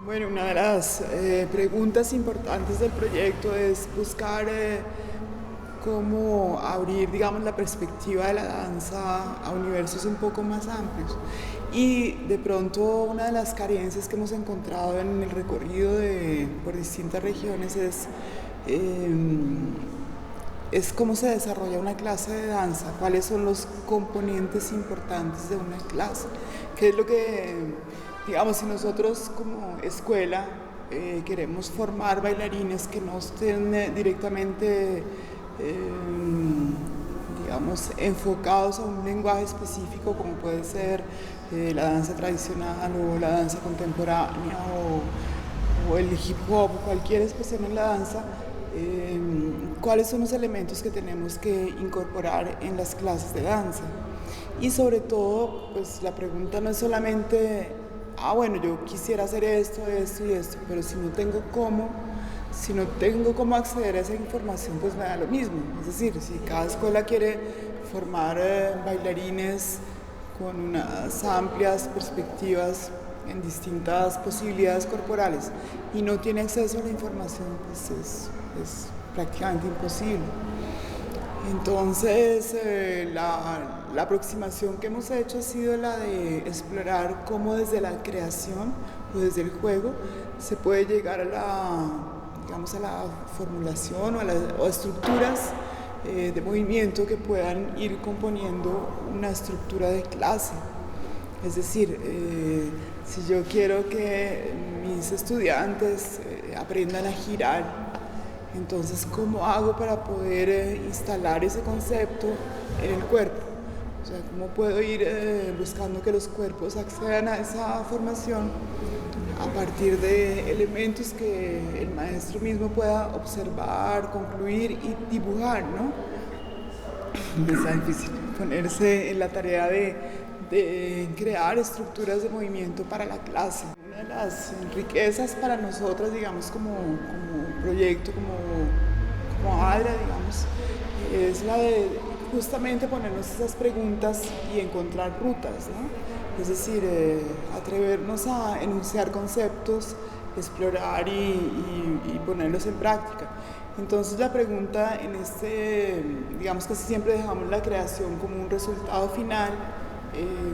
Bueno, una de las preguntas importantes del proyecto es buscar cómo abrir, digamos, la perspectiva de la danza a universos un poco más amplios. Y de pronto una de las carencias que hemos encontrado en el recorrido por distintas regiones eh, es cómo se desarrolla una clase de danza, cuáles son los componentes importantes de una clase, qué es lo que, digamos, si nosotros como escuela queremos formar bailarines que no estén directamente, digamos, enfocados a un lenguaje específico como puede ser la danza tradicional o la danza contemporánea o el hip hop, cualquier expresión en la danza, cuáles son los elementos que tenemos que incorporar en las clases de danza. Y sobre todo, pues la pregunta no es solamente, bueno, yo quisiera hacer esto, esto y esto, pero si no tengo cómo acceder a esa información, pues me da lo mismo. Es decir, si cada escuela quiere formar bailarines con unas amplias perspectivas en distintas posibilidades corporales y no tiene acceso a la información, pues es prácticamente imposible. Entonces, la aproximación que hemos hecho ha sido la de explorar cómo desde la creación o desde el juego se puede llegar digamos, a la formulación o a estructuras de movimiento que puedan ir componiendo una estructura de clase. Es decir, si yo quiero que mis estudiantes aprendan a girar, entonces, ¿cómo hago para poder instalar ese concepto en el cuerpo? O sea, ¿cómo puedo ir buscando que los cuerpos accedan a esa formación a partir de elementos que el maestro mismo pueda observar, concluir y dibujar, ¿no? Está difícil ponerse en la tarea de crear estructuras de movimiento para la clase. Una de las riquezas para nosotras, digamos, como proyecto, como ADRA, digamos, es la de justamente ponernos esas preguntas y encontrar rutas, ¿no? Es decir, atrevernos a enunciar conceptos, explorar y ponerlos en práctica. Entonces la pregunta digamos que siempre dejamos la creación como un resultado final,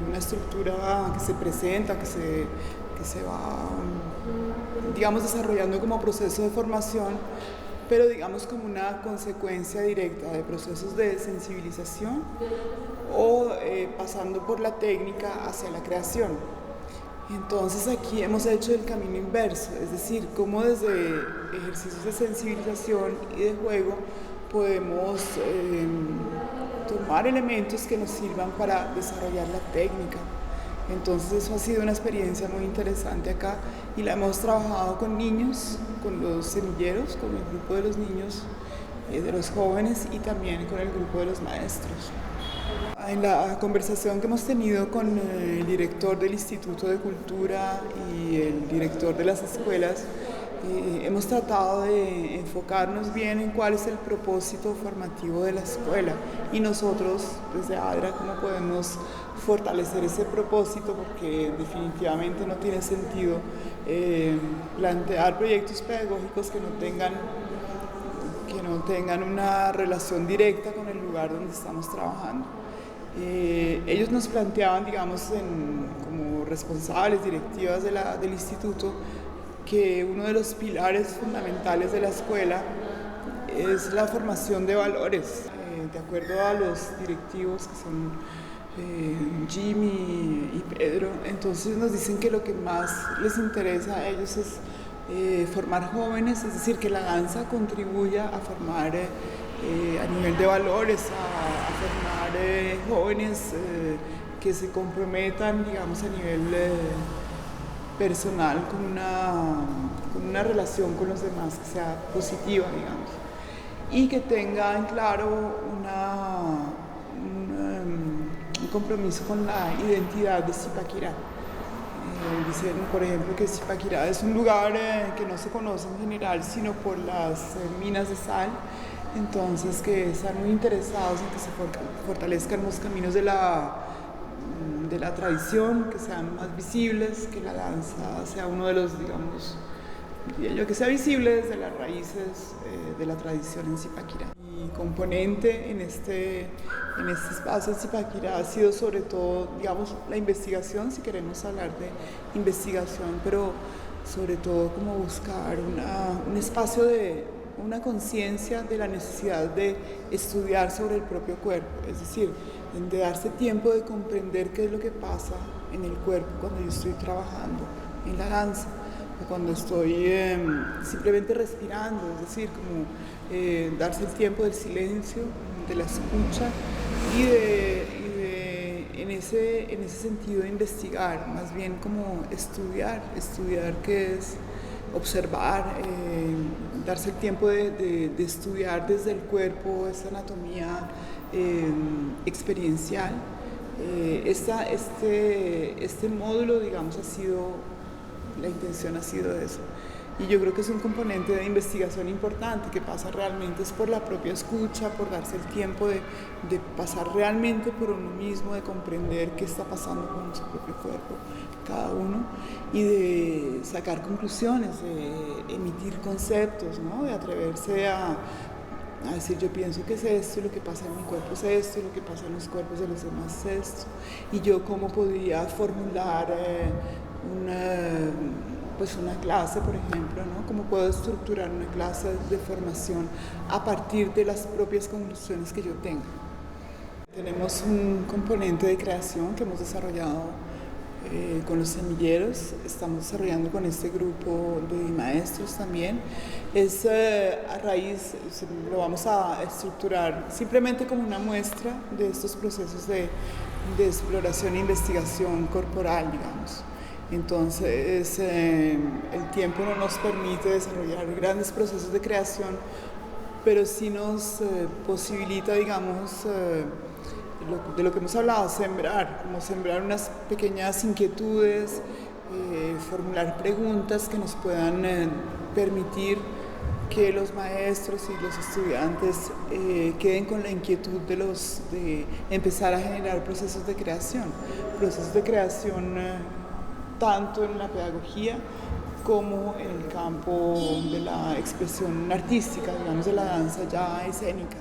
una estructura que se presenta, que se va, digamos, desarrollando como proceso de formación, pero digamos como una consecuencia directa de procesos de sensibilización o pasando por la técnica hacia la creación. Entonces aquí hemos hecho el camino inverso, es decir, cómo desde ejercicios de sensibilización y de juego podemos tomar elementos que nos sirvan para desarrollar la técnica. Entonces eso ha sido una experiencia muy interesante acá y la hemos trabajado con niños, con los semilleros, con el grupo de los niños, de los jóvenes y también con el grupo de los maestros. En la conversación que hemos tenido con el director del Instituto de Cultura y el director de las escuelas, hemos tratado de enfocarnos bien en cuál es el propósito formativo de la escuela y nosotros desde ADRA cómo podemos fortalecer ese propósito, porque definitivamente no tiene sentido plantear proyectos pedagógicos que no tengan una relación directa con el lugar donde estamos trabajando. Ellos nos planteaban, digamos, como responsables, directivas del instituto, que uno de los pilares fundamentales de la escuela es la formación de valores. De acuerdo a los directivos que son Jimmy y Pedro, entonces nos dicen que lo que más les interesa a ellos es formar jóvenes, es decir, que la danza contribuya a formar a nivel de valores, a formar jóvenes que se comprometan, digamos, a nivel personal con una relación con los demás que sea positiva, digamos, y que tenga en claro un compromiso con la identidad de Zipaquirá. Dicen, por ejemplo, que Zipaquirá es un lugar que no se conoce en general, sino por las minas de sal. Entonces, que están muy interesados en que se fortalezcan los caminos de de la tradición, que sean más visibles, que la danza sea uno de los, digamos, diría yo, que sea visible desde las raíces de la tradición en Zipaquirá. Mi componente en este espacio en Zipaquirá ha sido sobre todo, digamos, la investigación, si queremos hablar de investigación, pero sobre todo como buscar un espacio de una conciencia de la necesidad de estudiar sobre el propio cuerpo, es decir, de darse tiempo de comprender qué es lo que pasa en el cuerpo cuando yo estoy trabajando en la danza, o cuando estoy simplemente respirando, es decir, como darse el tiempo del silencio, de la escucha en ese sentido de investigar, más bien como estudiar qué es observar, darse el tiempo de estudiar desde el cuerpo esa anatomía experiencial. Este módulo, digamos, la intención ha sido eso. Y yo creo que es un componente de investigación importante que pasa realmente es por la propia escucha, por darse el tiempo de pasar realmente por uno mismo, de comprender qué está pasando con su propio cuerpo, cada uno, y de sacar conclusiones, de emitir conceptos, ¿no? De atreverse a decir, yo pienso que es esto, y lo que pasa en mi cuerpo es esto, y lo que pasa en los cuerpos de los demás es esto, y yo cómo podría formular una clase, por ejemplo, ¿no? Cómo puedo estructurar una clase de formación a partir de las propias conclusiones que yo tenga. Tenemos un componente de creación que hemos desarrollado con los semilleros, estamos desarrollando con este grupo de maestros también. Es a raíz, lo vamos a estructurar simplemente como una muestra de estos procesos de exploración e investigación corporal, digamos. Entonces, el tiempo no nos permite desarrollar grandes procesos de creación, pero sí nos posibilita, digamos, de lo que hemos hablado, como sembrar unas pequeñas inquietudes, formular preguntas que nos puedan permitir que los maestros y los estudiantes queden con la inquietud de empezar a generar procesos de creación tanto en la pedagogía como en el campo de la expresión artística, digamos, de la danza ya escénica.